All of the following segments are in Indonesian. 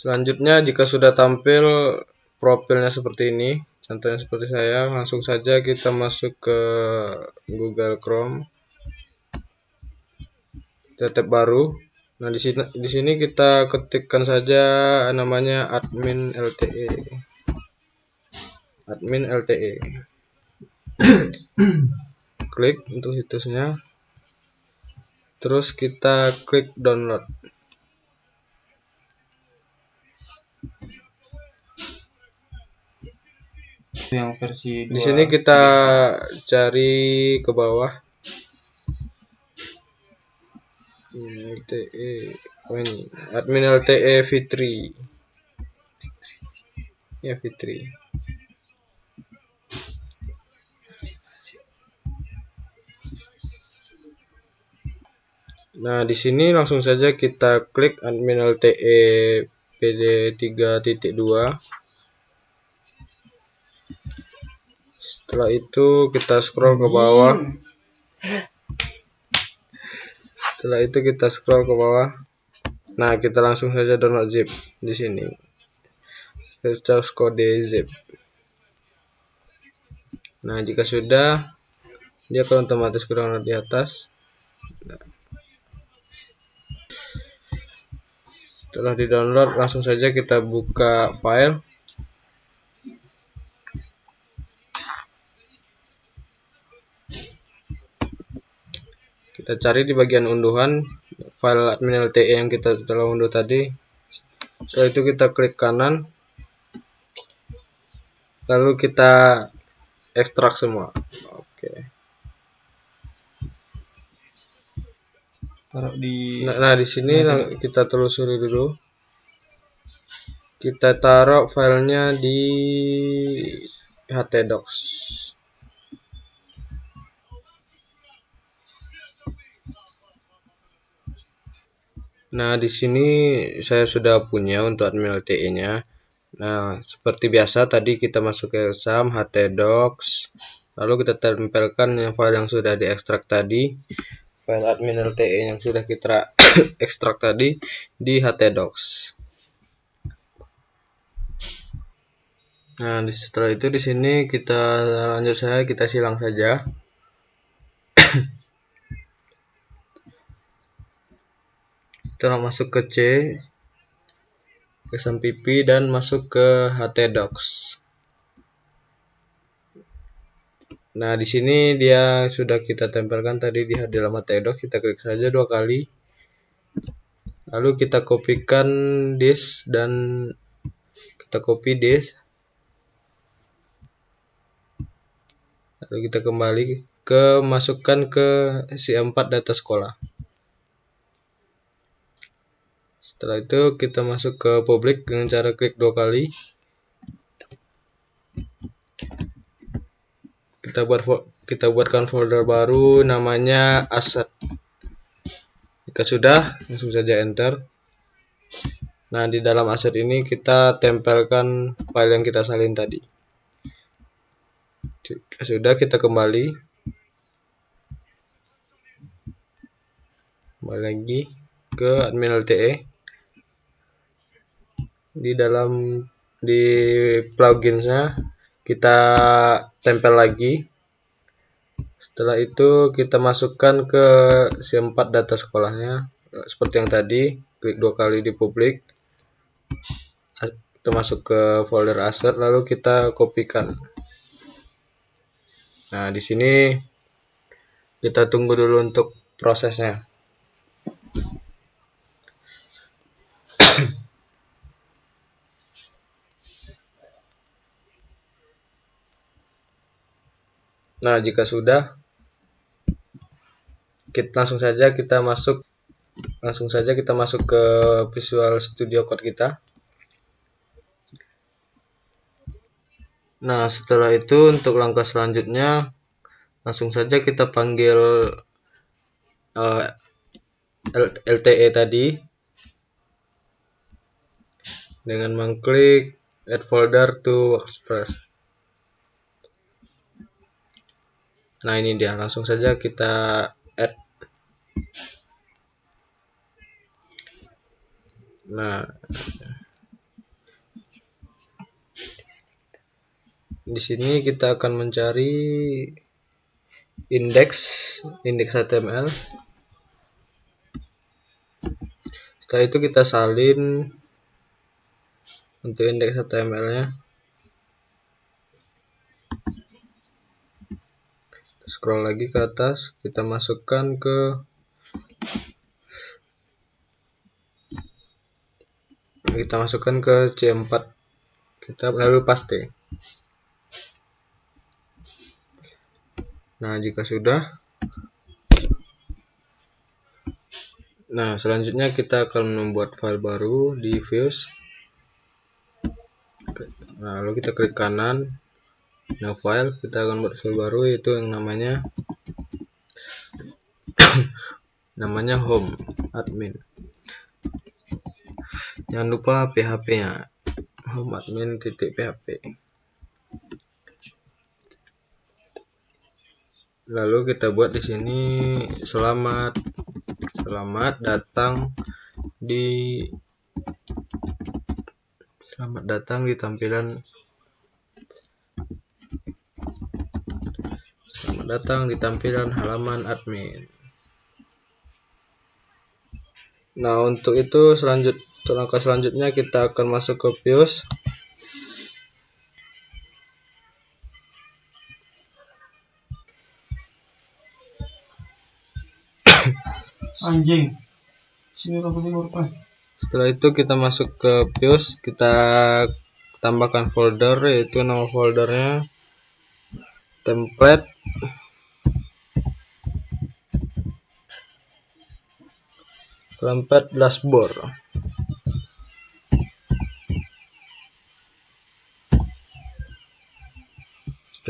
Selanjutnya, jika sudah tampil profilnya seperti ini, contohnya seperti saya, langsung saja kita masuk ke Google Chrome, kita tab baru. Nah, di sini kita ketikkan saja namanya admin LTE. Admin LTE. Klik untuk situsnya. Terus kita klik download. Yang versi 2. Di sini kita cari ke bawah. LTE. Oh, ini admin LTE V3. Ya, V3. Nah, di sini langsung saja kita klik admin LTE PD3.2. Setelah itu kita scroll ke bawah. Nah, kita langsung saja download zip di sini. Kita kode zip. Nah, jika sudah, dia akan otomatis download di atas. Setelah di-download, langsung saja kita buka file. Kita cari di bagian unduhan file admin LTE yang kita telah unduh tadi. Setelah itu kita klik kanan, lalu kita ekstrak semua. Oke. Taruh di Nah, di sini kita telusuri dulu. Kita taruh filenya di htdocs. Nah, di sini saya sudah punya untuk admin LTE-nya. Nah, seperti biasa tadi kita masuk ke SAM htdocs, lalu kita tempelkan file yang sudah diekstrak tadi, file admin LTE yang sudah kita ekstrak tadi di htdocs. Nah, setelah itu di sini kita silang saja. Kita masuk ke C, ke SAMPP, dan masuk ke htdocs. Nah, di sini dia sudah kita tempelkan tadi di dalam htdocs. Kita klik saja 2 kali. Lalu kita kopikan disk dan kita copy disk. Lalu kita kembali masukkan ke si4 data sekolah. Setelah itu kita masuk ke publik dengan cara klik 2 kali. Kita buatkan folder baru namanya asset. Jika sudah, langsung saja enter. Nah, di dalam asset ini kita tempelkan file yang kita salin tadi. Jika sudah, kita kembali lagi ke admin LTE. Di pluginsnya kita tempel lagi. Setelah itu kita masukkan ke si4 data sekolahnya seperti yang tadi, klik 2 kali di publik. Kita masuk ke folder asset, lalu kita kopikan. Nah, di sini kita tunggu dulu untuk prosesnya. Nah, jika sudah, langsung saja kita masuk ke Visual Studio Code kita. Nah, setelah itu untuk langkah selanjutnya langsung saja kita panggil LTE tadi dengan mengklik add folder to workspace. Nah, ini dia, langsung saja kita add. Nah, Di sini kita akan mencari indeks HTML. Setelah itu kita salin untuk indeks HTML-nya. Scroll lagi ke atas, kita masukkan ke C4, kita lalu paste. Nah, jika sudah, selanjutnya kita akan membuat file baru di views. Nah, lalu kita klik kanan, new file, kita akan buat file baru, yaitu yang namanya home admin. Jangan lupa PHP-nya, home admin.php. Lalu kita buat di sini selamat datang di tampilan halaman admin. Nah, untuk itu langkah selanjutnya kita akan masuk ke views. Anjing. Sini rambutnya. Setelah itu kita masuk ke views, kita tambahkan folder, yaitu nama foldernya template dashboard.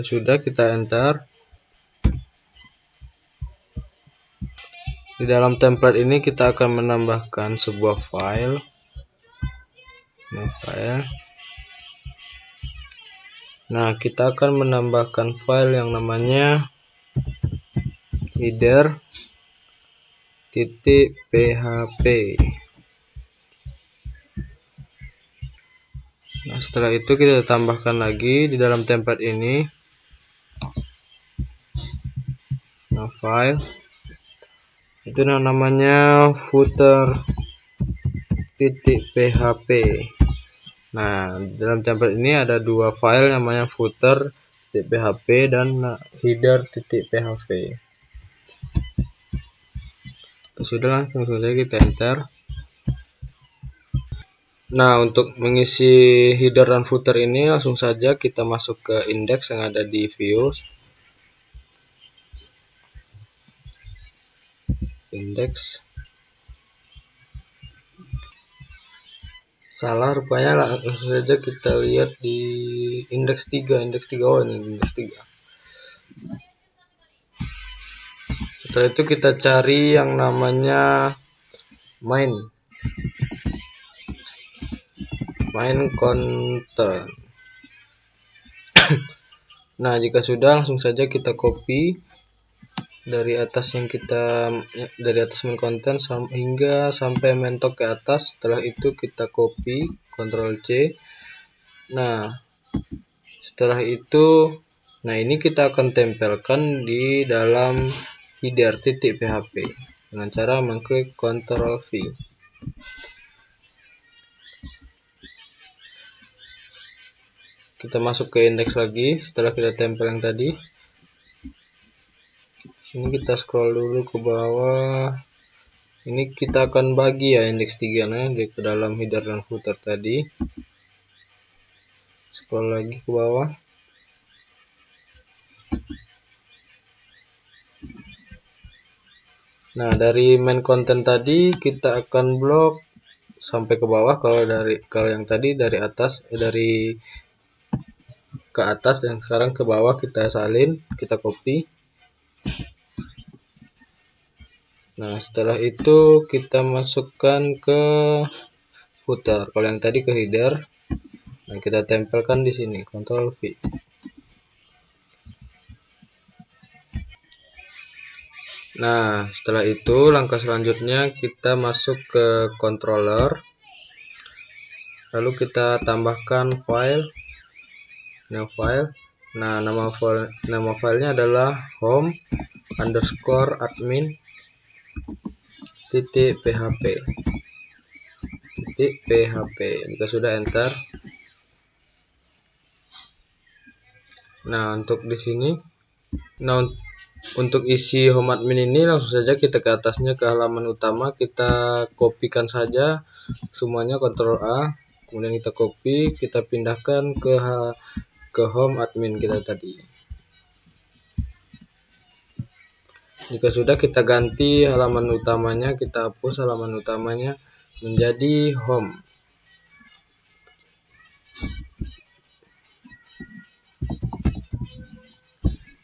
Sudah, kita enter. Di dalam template ini kita akan menambahkan sebuah file. Nah, kita akan menambahkan file yang namanya header.php. Nah, setelah itu kita tambahkan lagi di dalam template ini file itu namanya footer.php. Nah, dalam template ini ada dua file namanya footer.php dan header.php. Sudah, langsung saja kita enter. Nah, untuk mengisi header dan footer ini langsung saja kita masuk ke indeks yang ada di views. Indeks. Salah rupanya, langsung saja kita lihat di indeks 3. Ini indeks 3. Setelah itu kita cari yang namanya main content. Nah, jika sudah, langsung saja kita copy dari atas main content hingga sampai mentok ke atas. Setelah itu kita copy, Ctrl C. Nah, setelah itu, ini kita akan tempelkan di dalam header.php dengan cara mengklik Ctrl V. Kita masuk ke indeks lagi setelah kita tempel yang tadi. Ini kita scroll dulu ke bawah. Ini kita akan bagi ya indeks 3-nya ke dalam header dan footer tadi. Scroll lagi ke bawah. Nah, dari main content tadi kita akan blok sampai ke bawah. Kalau yang tadi dari ke atas dan sekarang ke bawah kita salin, kita copy. Nah, setelah itu kita masukkan ke footer. Kalau yang tadi ke header, nah kita tempelkan di sini, Ctrl V. Nah, setelah itu langkah selanjutnya kita masuk ke controller. Lalu kita tambahkan file, new file. Nah, nama filenya adalah home_admin.php. Jika sudah enter. Nah, untuk di sini, untuk isi home admin ini langsung saja kita ke atasnya ke halaman utama, kita kopikan saja semuanya, Ctrl A, kemudian kita copy, kita pindahkan ke home admin kita tadi. Jika sudah, kita ganti halaman utamanya, kita hapus halaman utamanya menjadi home.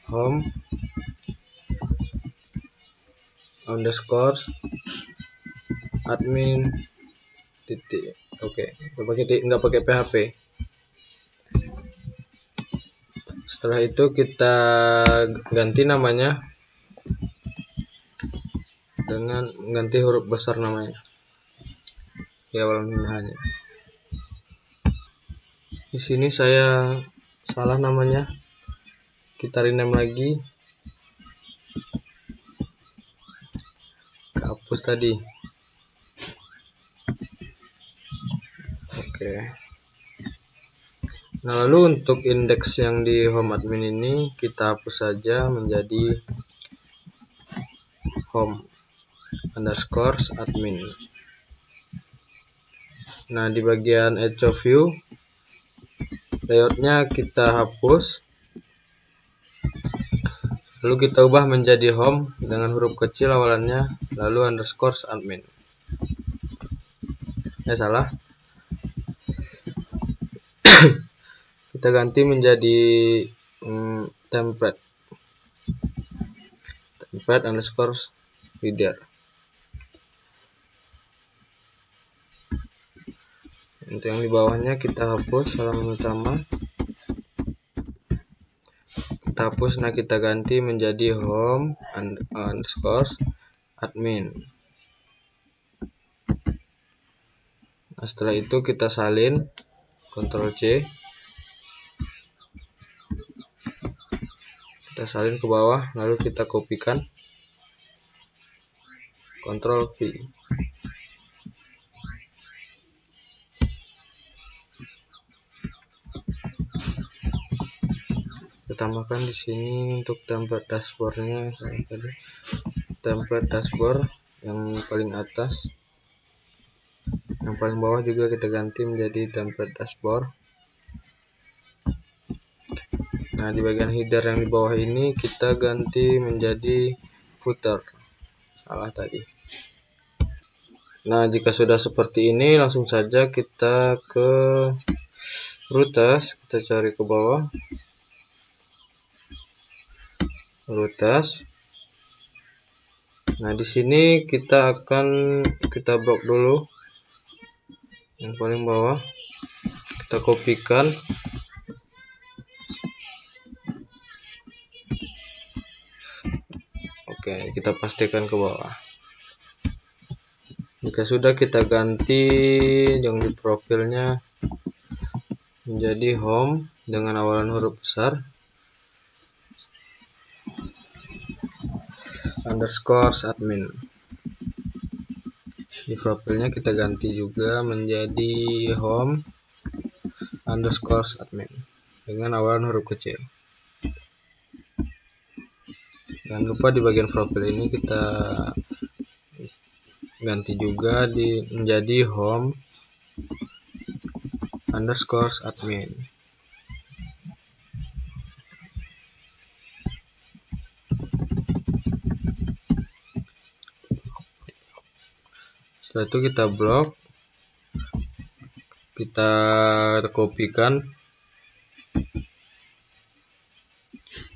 Home_admin. Oke, nggak pakai PHP. Setelah itu kita ganti namanya dengan ganti huruf besar namanya di awal pemilihannya. Di sini saya salah namanya, kita rename lagi, hapus tadi. Oke. Nah, lalu untuk indeks yang di home admin ini kita hapus saja menjadi home_admin. Nah, di bagian edge of view layoutnya kita hapus, lalu kita ubah menjadi home dengan huruf kecil awalannya, lalu _admin. Salah. Kita ganti menjadi template _reader. Untuk yang di bawahnya kita hapus halaman utama, kita hapus. Nah, kita ganti menjadi home_admin. Nah, setelah itu kita salin, Ctrl C, kita salin ke bawah, lalu kita kopikan, Ctrl V. Kita tambahkan di sini untuk template dashboardnya, template dashboard yang paling atas, yang paling bawah juga kita ganti menjadi template dashboard. Nah, di bagian header yang di bawah ini kita ganti menjadi footer. Salah tadi. Nah, jika sudah seperti ini, langsung saja kita ke routes, kita cari ke bawah. Routes. Nah, di sini kita blok dulu yang paling bawah, kita kopikan, oke, kita pastikan ke bawah. Jika sudah, kita ganti yang di profilnya menjadi home dengan awalan huruf besar, _admin. Di profilnya kita ganti juga menjadi home_admin dengan awalan huruf kecil. Jangan lupa di bagian profil ini kita ganti juga menjadi home_admin. Setelah itu kita blok, kita kopikan.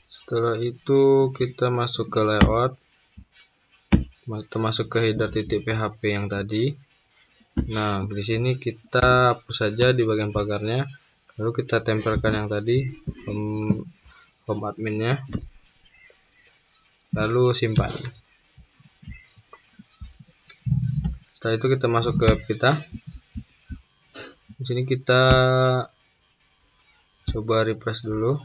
Setelah itu kita masuk ke layout, masuk ke header .php yang tadi. Nah, di sini kita hapus saja di bagian pagarnya, lalu kita tempelkan yang tadi home adminnya, lalu simpan. Setelah itu kita masuk ke web kita. Di sini kita coba refresh dulu.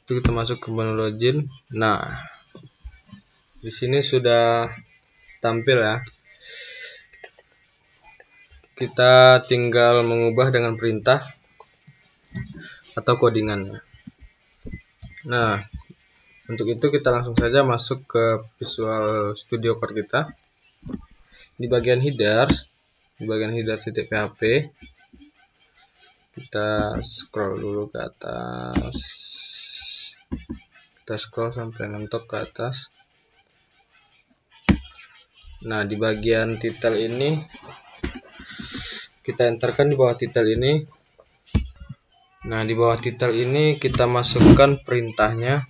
Itu kita masuk ke menu login. Nah, di sini sudah tampil ya. Kita tinggal mengubah dengan perintah atau codingannya. Nah, untuk itu kita langsung saja masuk ke Visual Studio Code kita. Di bagian header .php, kita scroll dulu ke atas. Kita scroll sampai mentok ke atas. Nah, di bagian title ini kita enterkan di bawah title ini. Nah, di bawah title ini kita masukkan perintahnya.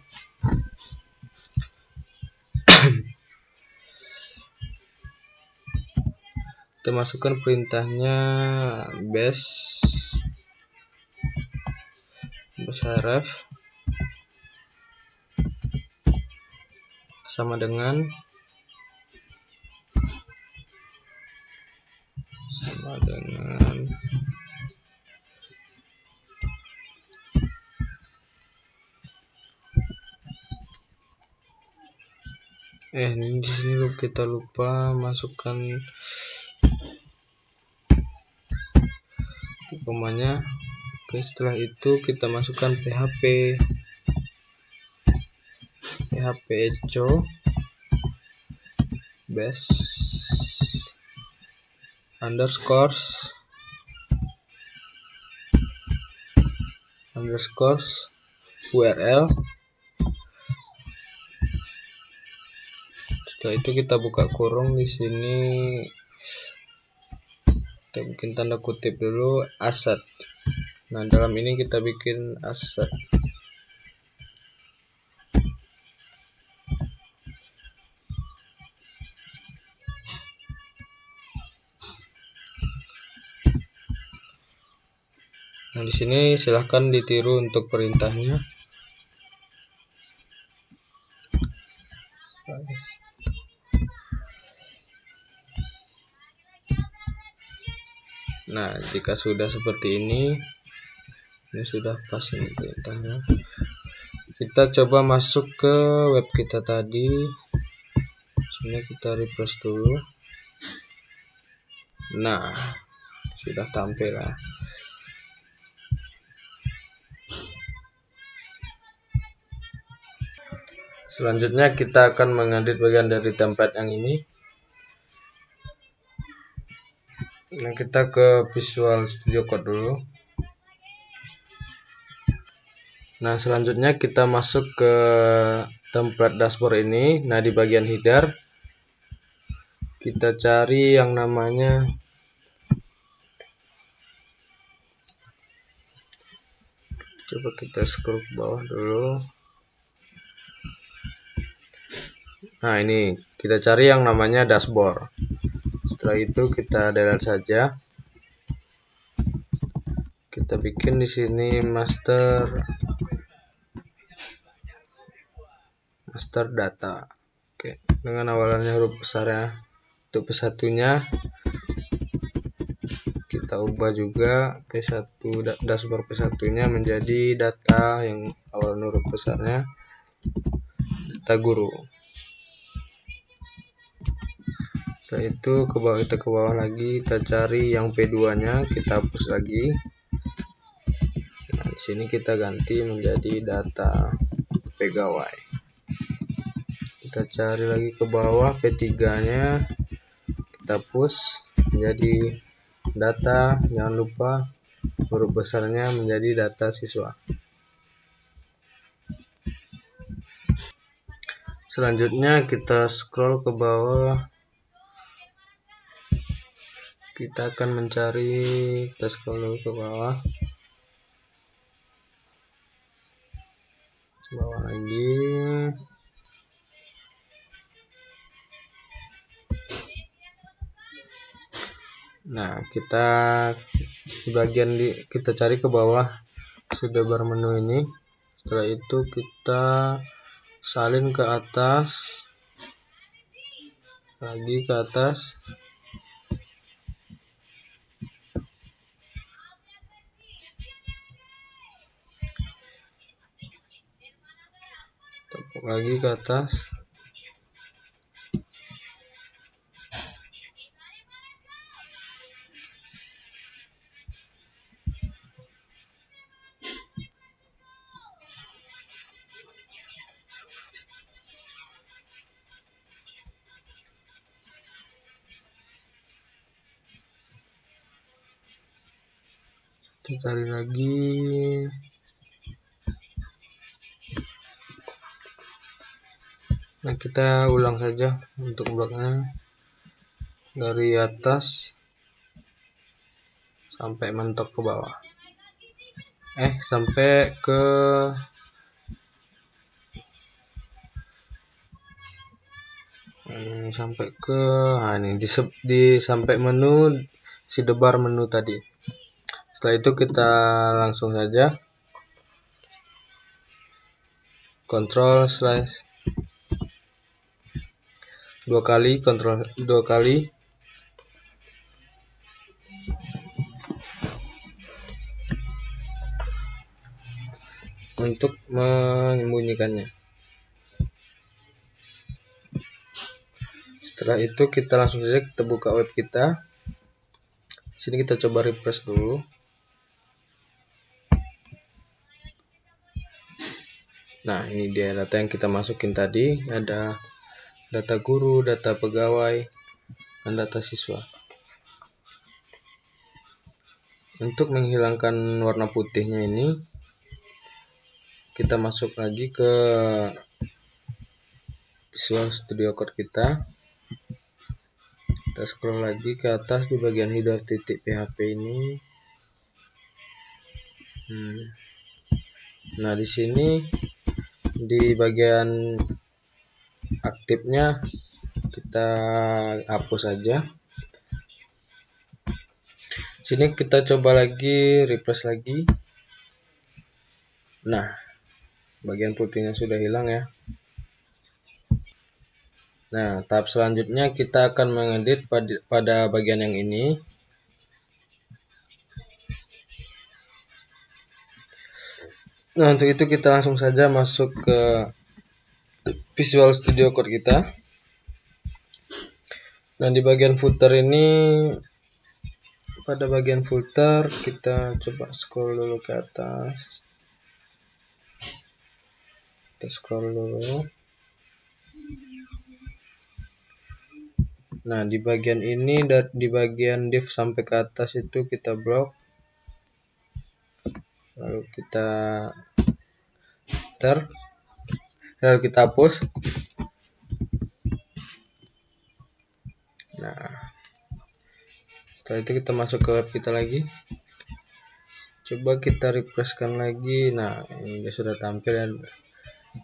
Kita masukkan perintahnya href sama dengan ini di sini kita lupa masukkan komanya. Oke, setelah itu kita masukkan php echo base underscores url. Setelah itu kita buka kurung di sini, kita bikin tanda kutip dulu asset. Nah, dalam ini kita bikin asset. Nah, di sini silahkan ditiru untuk perintahnya. Nah, jika sudah seperti ini sudah pas ini perintahnya. Kita coba masuk ke web kita tadi. Sini kita refresh dulu. Nah, sudah tampil lah. Selanjutnya kita akan mengedit bagian dari template yang ini. Nah, kita ke Visual Studio Code dulu. Nah, selanjutnya kita masuk ke template dashboard ini. Nah, di bagian header kita cari yang namanya coba kita scroll ke bawah dulu. Nah, ini kita cari yang namanya dashboard. Setelah itu kita delete saja. Kita bikin di sini master data. Oke, dengan awalannya huruf besar ya. Untuk P1-nya kita ubah juga P1 dashboard P1-nya menjadi data yang awalan huruf besarnya data guru. Setelah itu kita ke bawah lagi, kita cari yang P2-nya, kita hapus lagi. Nah, di sini kita ganti menjadi data pegawai. Kita cari lagi ke bawah P3-nya, kita hapus menjadi data, jangan lupa huruf besarnya menjadi data siswa. Selanjutnya kita scroll ke bawah. Kita akan mencari, kita scroll dulu ke bawah. Lagi. Nah, kita di bagian kita cari ke bawah sudah bermenu ini. Setelah itu kita salin ke atas, lagi ke atas. lagi ke atas. Kita cari lagi. Nah, kita ulang saja untuk bloknya dari atas sampai mentok ke bawah. Sampai ke ini sampai menu sidebar menu tadi. Setelah itu kita langsung saja Ctrl slash 2 kali, Ctrl 2 kali. Untuk menyembunyikannya. Setelah itu kita langsung saja kita buka web kita. Sini kita coba refresh dulu. Nah, ini dia data yang kita masukin tadi. Ada data guru, data pegawai, dan data siswa. Untuk menghilangkan warna putihnya ini, kita masuk lagi ke Visual Studio Code kita. Kita scroll lagi ke atas di bagian header titik PHP ini. Nah, di sini di bagian aktifnya kita hapus saja. Sini kita coba lagi, refresh lagi. Nah, bagian putihnya sudah hilang ya. Nah, tahap selanjutnya kita akan mengedit pada bagian yang ini. Nah, untuk itu kita langsung saja masuk ke Visual Studio Code kita. Nah, di bagian footer ini, pada bagian footer kita coba scroll dulu ke atas. Kita scroll dulu. Nah, di bagian ini dan di bagian div sampai ke atas itu kita blok. Lalu kita hapus. Nah, setelah itu kita masuk ke web kita lagi. Coba kita refreshkan lagi. Nah, ini sudah tampil ya.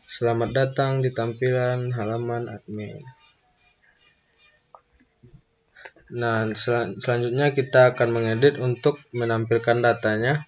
Selamat datang di tampilan halaman admin. Nah, selanjutnya kita akan mengedit untuk menampilkan datanya.